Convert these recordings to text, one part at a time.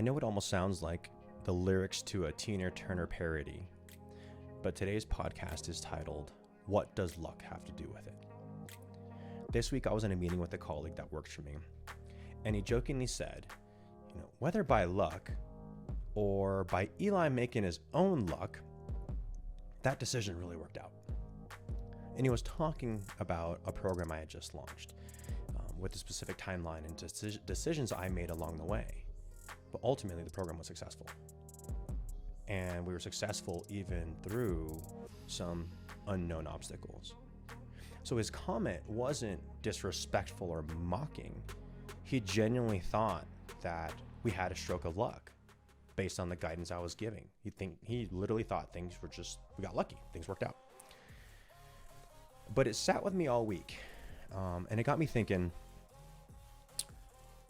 I know it almost sounds like the lyrics to a Tina Turner parody, but today's podcast is titled, What Does Luck Have to Do with It? This week I was in a meeting with a colleague that works for me, and he jokingly said, whether by luck or by Eli making his own luck, that decision really worked out. And he was talking about a program I had just launched with a specific timeline and decisions I made along the way. But ultimately, the program was successful. And we were successful even through some unknown obstacles. So his comment wasn't disrespectful or mocking. He genuinely thought that we had a stroke of luck based on the guidance I was giving. He literally thought we got lucky, things worked out. But it sat with me all week, and it got me thinking,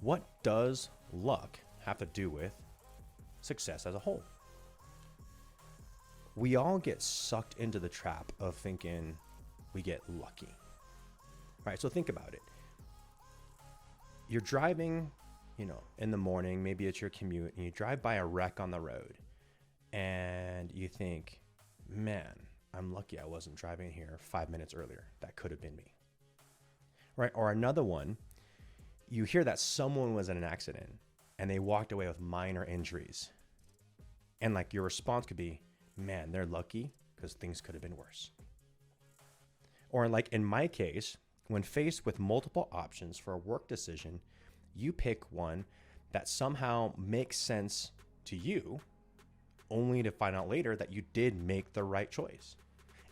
what does luck have to do with success as a whole? We all get sucked into the trap of thinking we get lucky. Right? So think about it. You're driving, in the morning, maybe it's your commute, and you drive by a wreck on the road, and you think, man, I'm lucky I wasn't driving here 5 minutes earlier. That could have been me. Right? Or another one, you hear that someone was in an accident and they walked away with minor injuries. And your response could be, man, they're lucky because things could have been worse. Or in my case, when faced with multiple options for a work decision, you pick one that somehow makes sense to you, only to find out later that you did make the right choice.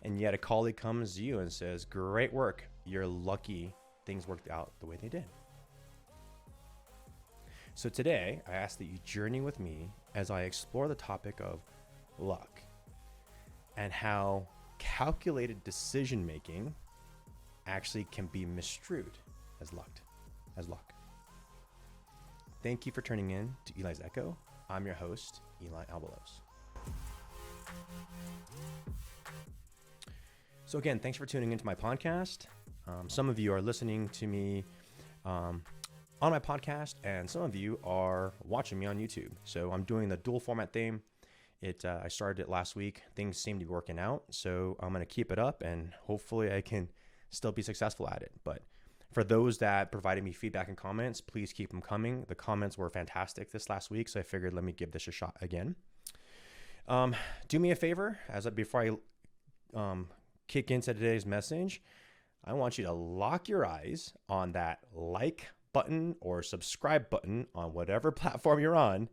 And yet a colleague comes to you and says, great work, you're lucky things worked out the way they did. So today, I ask that you journey with me as I explore the topic of luck and how calculated decision making actually can be misconstrued as luck. Thank you for tuning in to Eli's Echo. I'm your host, Eli Albalos. So again, thanks for tuning into my podcast. Some of you are listening to me on my podcast, and some of you are watching me on YouTube. So I'm doing the dual format thing. I started it last week. Things seem to be working out, so I'm going to keep it up, and hopefully I can still be successful at it. But for those that provided me feedback and comments, please keep them coming. The comments were fantastic this last week, so I figured let me give this a shot again. Do me a favor, before I kick into today's message, I want you to lock your eyes on that like button or subscribe button on whatever platform you're on.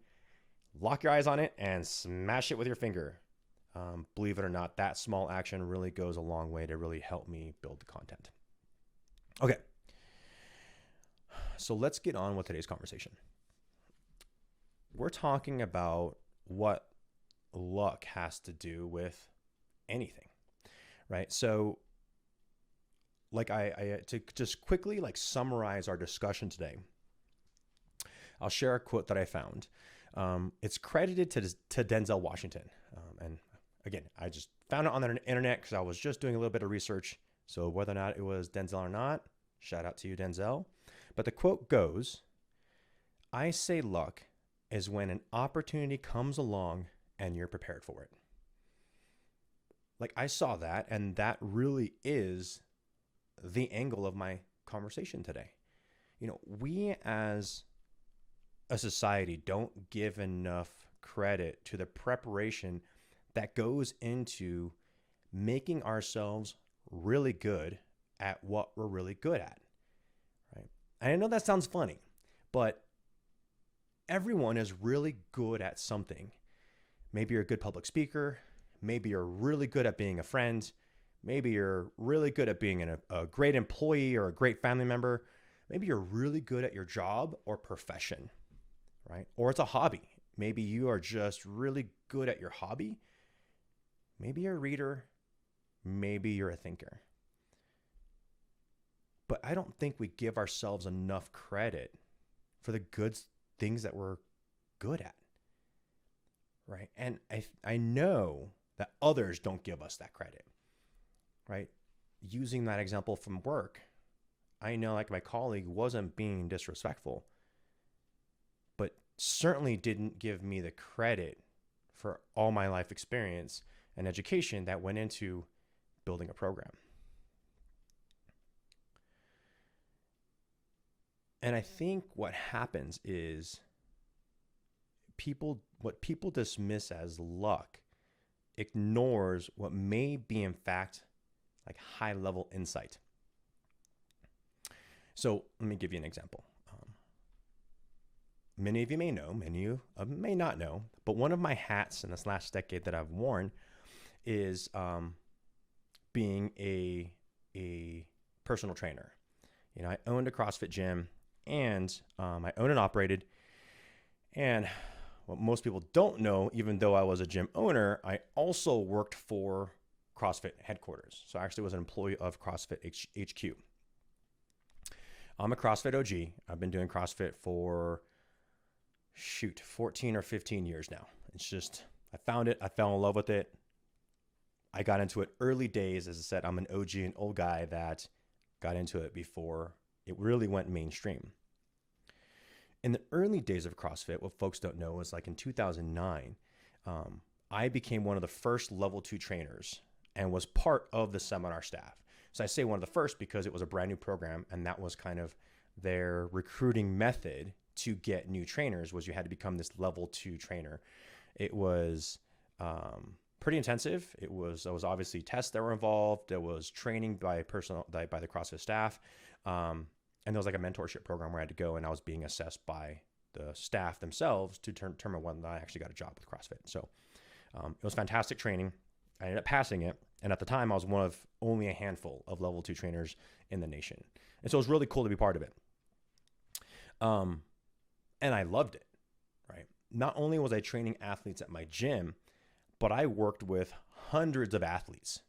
Lock your eyes on it and smash it with your finger. Believe it or not, that small action really goes a long way to really help me build the content. Okay. So let's get on with today's conversation. We're talking about what luck has to do with anything, right? So to just quickly summarize our discussion today, I'll share a quote that I found. It's credited to Denzel Washington. And again, I just found it on the internet because I was just doing a little bit of research. So whether or not it was Denzel or not, shout out to you, Denzel. But the quote goes, I say luck is when an opportunity comes along and you're prepared for it. I saw that, and that really is the angle of my conversation today. We as a society don't give enough credit to the preparation that goes into making ourselves really good at what we're really good at, right? And I know that sounds funny, but everyone is really good at something. Maybe you're a good public speaker. Maybe you're really good at being a friend. Maybe you're really good at being a great employee or a great family member. Maybe you're really good at your job or profession, right? Or it's a hobby. Maybe you are just really good at your hobby. Maybe you're a reader. Maybe you're a thinker. But I don't think we give ourselves enough credit for the good things that we're good at, right? And I know that others don't give us that credit, right? Using that example from work, I know my colleague wasn't being disrespectful, but certainly didn't give me the credit for all my life experience and education that went into building a program. And I think what happens is what people dismiss as luck ignores what may be in fact like high level insight. So let me give you an example. Many of you may know, many of you may not know, but one of my hats in this last decade that I've worn is being a personal trainer. You know, I owned a CrossFit gym, and I owned and operated. And what most people don't know, even though I was a gym owner, I also worked for CrossFit headquarters. So I actually was an employee of CrossFit HQ. I'm a CrossFit OG. I've been doing CrossFit for 14 or 15 years now. It's just, I found it. I fell in love with it. I got into it early days. As I said, I'm an OG, an old guy that got into it before it really went mainstream. In the early days of CrossFit, what folks don't know is like in 2009, I became one of the first level 2 trainers and was part of the seminar staff. So I say one of the first because it was a brand new program, and that was kind of their recruiting method to get new trainers, was you had to become this level 2 trainer. It was pretty intensive. There was obviously tests that were involved. There was training by the CrossFit staff. And there was like a mentorship program where I had to go, and I was being assessed by the staff themselves to determine whether I actually got a job with CrossFit. So it was fantastic training. I ended up passing it. And at the time, I was one of only a handful of level 2 trainers in the nation. And so it was really cool to be part of it. And I loved it, right? Not only was I training athletes at my gym, but I worked with hundreds of athletes,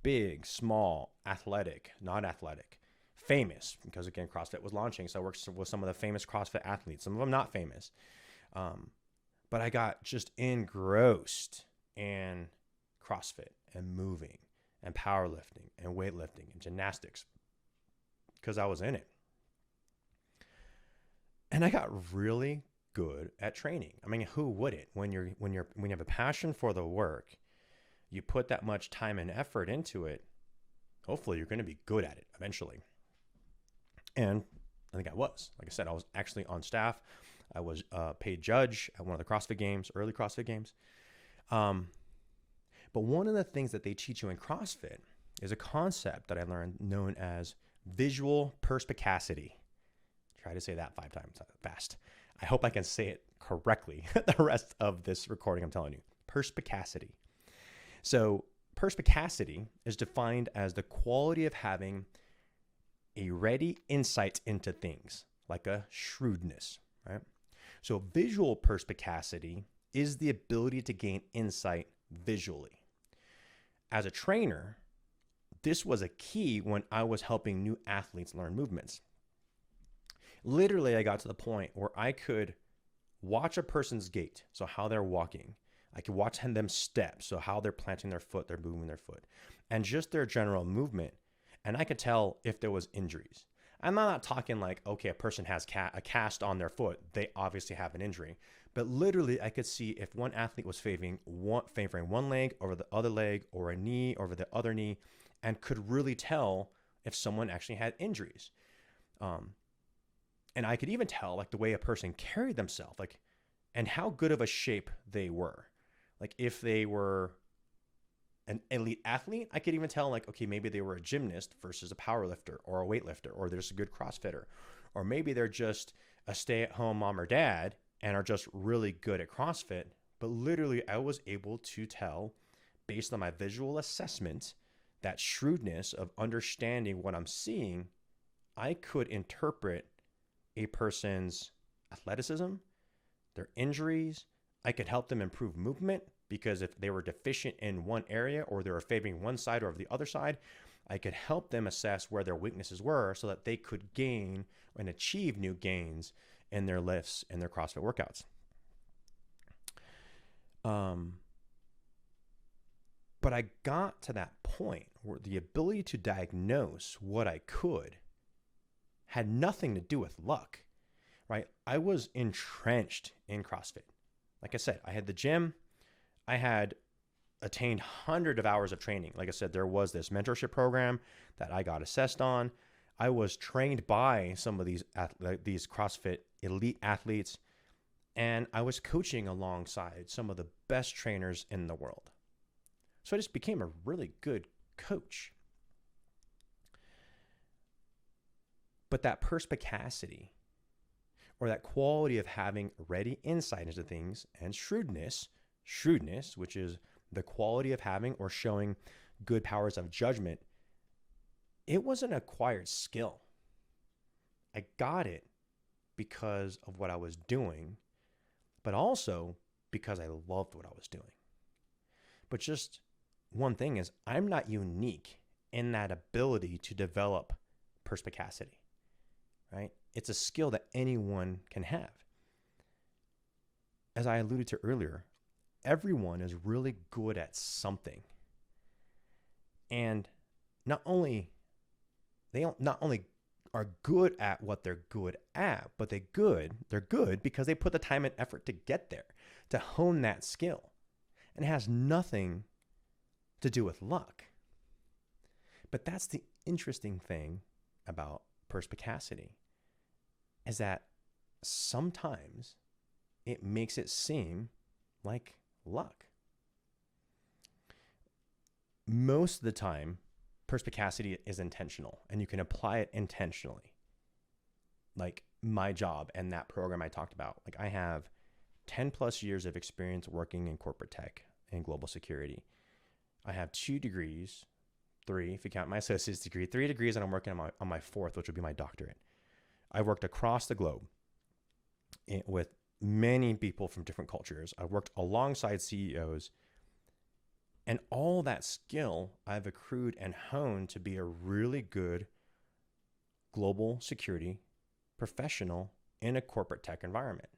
big, small, athletic, not athletic, famous, because again, CrossFit was launching. So I worked with some of the famous CrossFit athletes, some of them not famous. But I got just engrossed in CrossFit and moving and powerlifting and weightlifting and gymnastics because I was in it. And I got really good at training. I mean, who wouldn't? When you have a passion for the work, you put that much time and effort into it, hopefully you're going to be good at it eventually. And I think I was. Like I said, I was actually on staff. I was a paid judge at one of the CrossFit games, early CrossFit games. But one of the things that they teach you in CrossFit is a concept that I learned known as visual perspicacity. Try to say that 5 times fast. I hope I can say it correctly the rest of this recording, I'm telling you. Perspicacity. So perspicacity is defined as the quality of having a ready insight into things, like a shrewdness, right? So visual perspicacity is the ability to gain insight visually. As a trainer, this was a key when I was helping new athletes learn movements. Literally, I got to the point where I could watch a person's gait, so how they're walking. I could watch them step, so how they're planting their foot, they're moving their foot, and just their general movement. And I could tell if there was injuries. I'm not talking like, okay, a person has a cast on their foot, they obviously have an injury. But literally, I could see if one athlete was favoring one leg over the other leg, or a knee over the other knee, and could really tell if someone actually had injuries. And I could even tell like the way a person carried themselves, like, and how good of a shape they were. Like if they were an elite athlete, I could even tell like, okay, maybe they were a gymnast versus a powerlifter or a weightlifter, or they're just a good CrossFitter, or maybe they're just a stay-at-home mom or dad and are just really good at CrossFit. But literally, I was able to tell based on my visual assessment, that shrewdness of understanding what I'm seeing, I could interpret a person's athleticism, their injuries. I could help them improve movement, because if they were deficient in one area or they were favoring one side or the other side, I could help them assess where their weaknesses were so that they could gain and achieve new gains in their lifts and their CrossFit workouts. But I got to that point where the ability to diagnose what I could had nothing to do with luck. right? I was entrenched in CrossFit. Like I said, I had the gym. I had attained hundreds of hours of training. Like I said, there was this mentorship program that I got assessed on. I was trained by some of these CrossFit elite athletes, and I was coaching alongside some of the best trainers in the world. So I just became a really good coach. But that perspicacity, or that quality of having ready insight into things, and shrewdness, which is the quality of having or showing good powers of judgment, it was an acquired skill. I got it because of what I was doing, but also because I loved what I was doing. But just one thing is, I'm not unique in that ability to develop perspicacity, right? It's a skill that anyone can have. As I alluded to earlier, everyone is really good at something. And not only are good at what they're good at, but they're good because they put the time and effort to get there, to hone that skill. And it has nothing to do with luck. But that's the interesting thing about perspicacity, is that sometimes it makes it seem like luck. Most of the time, perspicacity is intentional, and you can apply it intentionally. Like my job and that program I talked about, like I have 10 plus years of experience working in corporate tech and global security. I have 2 degrees, 3 if you count my associate's degree, 3 degrees, and I'm working on my 4th, which would be my doctorate. I worked across the globe with many people from different cultures. I worked alongside CEOs, and all that skill I've accrued and honed to be a really good global security professional in a corporate tech environment.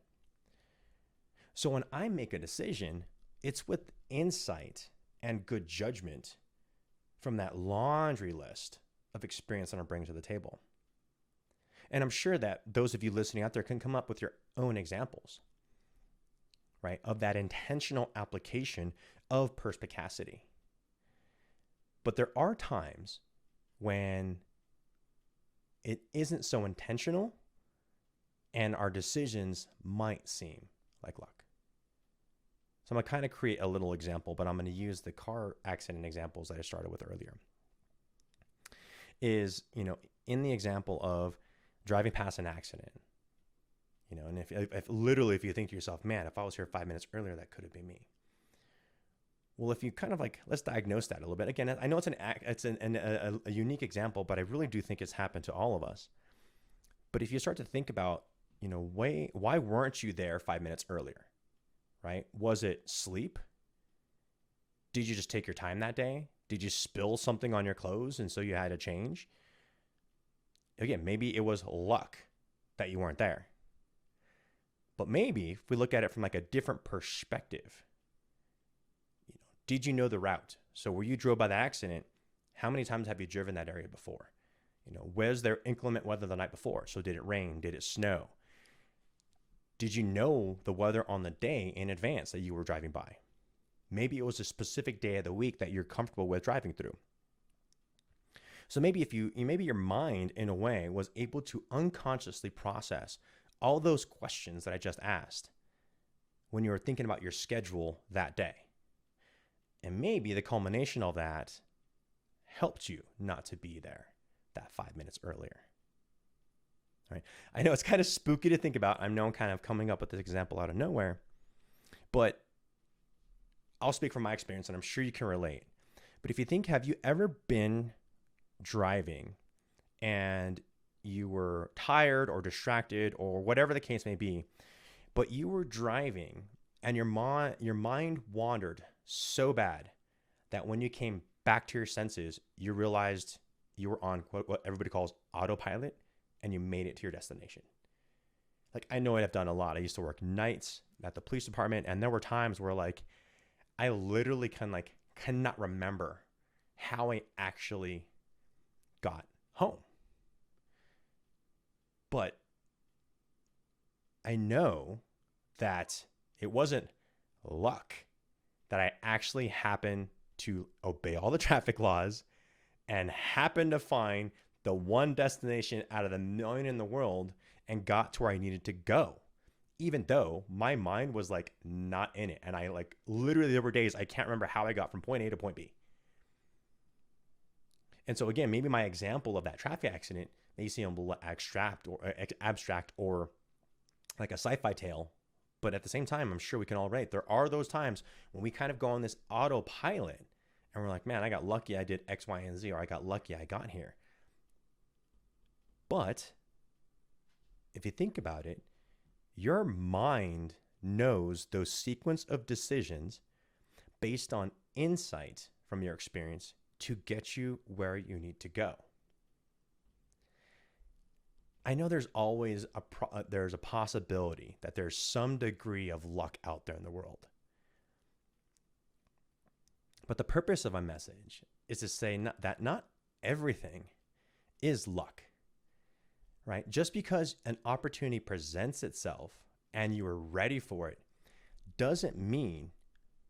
So when I make a decision, it's with insight and good judgment from that laundry list of experience that I'm bringing to the table. And I'm sure that those of you listening out there can come up with your own examples, right, of that intentional application of perspicacity. But there are times when it isn't so intentional and our decisions might seem like luck. So I'm going to kind of create a little example, but I'm going to use the car accident examples that I started with earlier. Is, in the example of driving past an accident, and if you think to yourself, man, if I was here 5 minutes earlier, that could have been me. Well, if you kind of let's diagnose that a little bit. Again, I know it's a unique example, but I really do think it's happened to all of us. But if you start to think about, why weren't you there 5 minutes earlier, right? Was it sleep? Did you just take your time that day? Did you spill something on your clothes and so you had to change? Again, maybe it was luck that you weren't there. But maybe if we look at it from a different perspective, did you know the route? So where you drove by the accident, how many times have you driven that area before? Was there inclement weather the night before? So did it rain? Did it snow? Did you know the weather on the day in advance that you were driving by? Maybe it was a specific day of the week that you're comfortable with driving through. So maybe maybe your mind in a way was able to unconsciously process all those questions that I just asked when you were thinking about your schedule that day. And maybe the culmination of that helped you not to be there that 5 minutes earlier. All right. I know it's kind of spooky to think about. I know I'm kind of coming up with this example out of nowhere, but I'll speak from my experience and I'm sure you can relate. But if you think, have you ever been driving and you were tired or distracted or whatever the case may be, but you were driving and your mind wandered so bad that when you came back to your senses, you realized you were on what everybody calls autopilot and you made it to your destination. I know I've done a lot. I used to work nights at the police department, and there were times where I literally cannot remember how I actually got home. But I know that it wasn't luck that I actually happened to obey all the traffic laws and happened to find the one destination out of the million in the world and got to where I needed to go, even though my mind was like not in it. And I like literally there were days I can't remember how I got from point A to point B. And so again, maybe my example of that traffic accident may seem a little abstract or like a sci-fi tale, but at the same time, I'm sure we can all relate. There are those times when we kind of go on this autopilot and we're like, man, I got lucky I did X, Y, and Z, or I got lucky I got here. But if you think about it, your mind knows those sequence of decisions based on insight from your experience to get you where you need to go. I know there's always there's a possibility that there's some degree of luck out there in the world. But the purpose of my message is to say that not everything is luck, right? Just because an opportunity presents itself and you are ready for it doesn't mean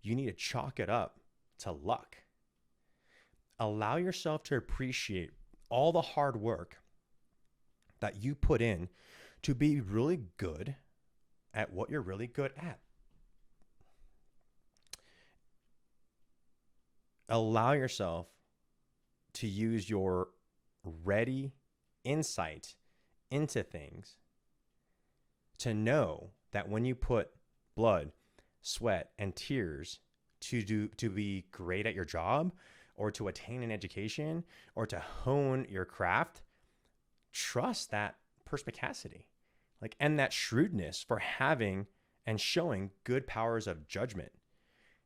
you need to chalk it up to luck. Allow yourself to appreciate all the hard work that you put in to be really good at what you're really good at. Allow yourself to use your ready insight into things to know that when you put blood, sweat, and tears to be great at your job or to attain an education or to hone your craft, trust that perspicacity, and that shrewdness for having and showing good powers of judgment.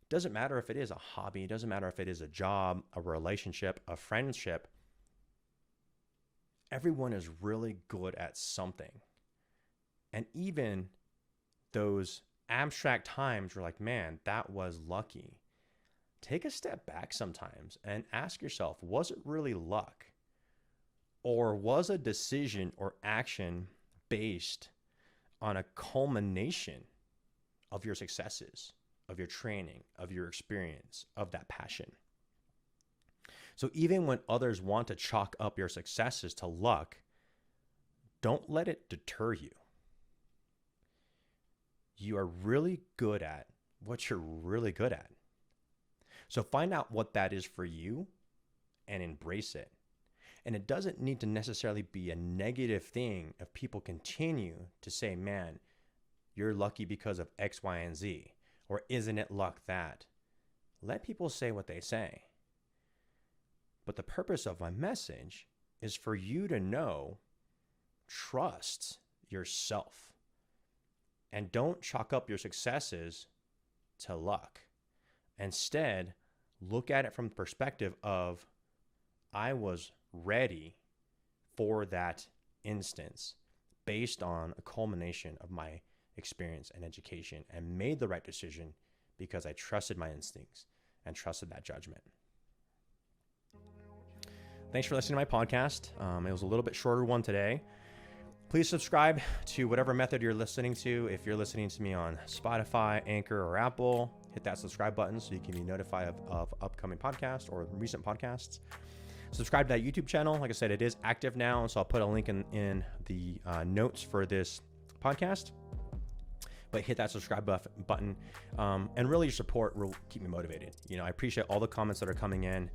It doesn't matter if it is a hobby, it doesn't matter if it is a job, a relationship, a friendship. Everyone is really good at something. And even those abstract times where like, man, that was lucky. Take a step back sometimes and ask yourself, was it really luck? Or was a decision or action based on a culmination of your successes, of your training, of your experience, of that passion? So even when others want to chalk up your successes to luck, don't let it deter you. You are really good at what you're really good at. So find out what that is for you and embrace it. And it doesn't need to necessarily be a negative thing if people continue to say, man, you're lucky because of X, Y, and Z, or isn't it luck that? Let people say what they say. But the purpose of my message is for you to know, trust yourself. And don't chalk up your successes to luck. Instead, look at it from the perspective of, I was ready for that instance based on a culmination of my experience and education and made the right decision because I trusted my instincts and trusted that judgment. Thanks for listening to my podcast. It was a little bit shorter one today. Please subscribe to whatever method you're listening to. If you're listening to me on Spotify, Anchor, or Apple, hit that subscribe button so you can be notified of upcoming podcasts or recent podcasts. Subscribe to that YouTube channel. Like I said, it is active now, so I'll put a link in the notes for this podcast. But hit that subscribe button, and really your support will keep me motivated. I appreciate all the comments that are coming in.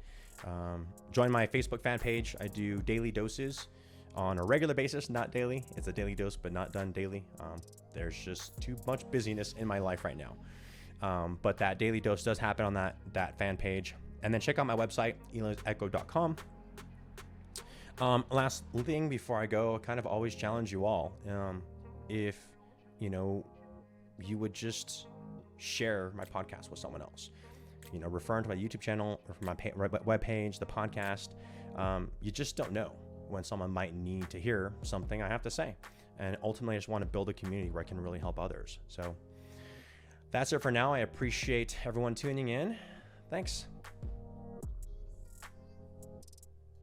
Join my Facebook fan page. I do daily doses on a regular basis, not daily. It's a daily dose, but not done daily. There's just too much busyness in my life right now. But that daily dose does happen on that fan page. And then check out my website, elysecho.com. Last thing before I go, I kind of always challenge you all. If, you would just share my podcast with someone else, referring to my YouTube channel or from my webpage, the podcast. You just don't know when someone might need to hear something I have to say. And ultimately, I just want to build a community where I can really help others. So that's it for now. I appreciate everyone tuning in. Thanks.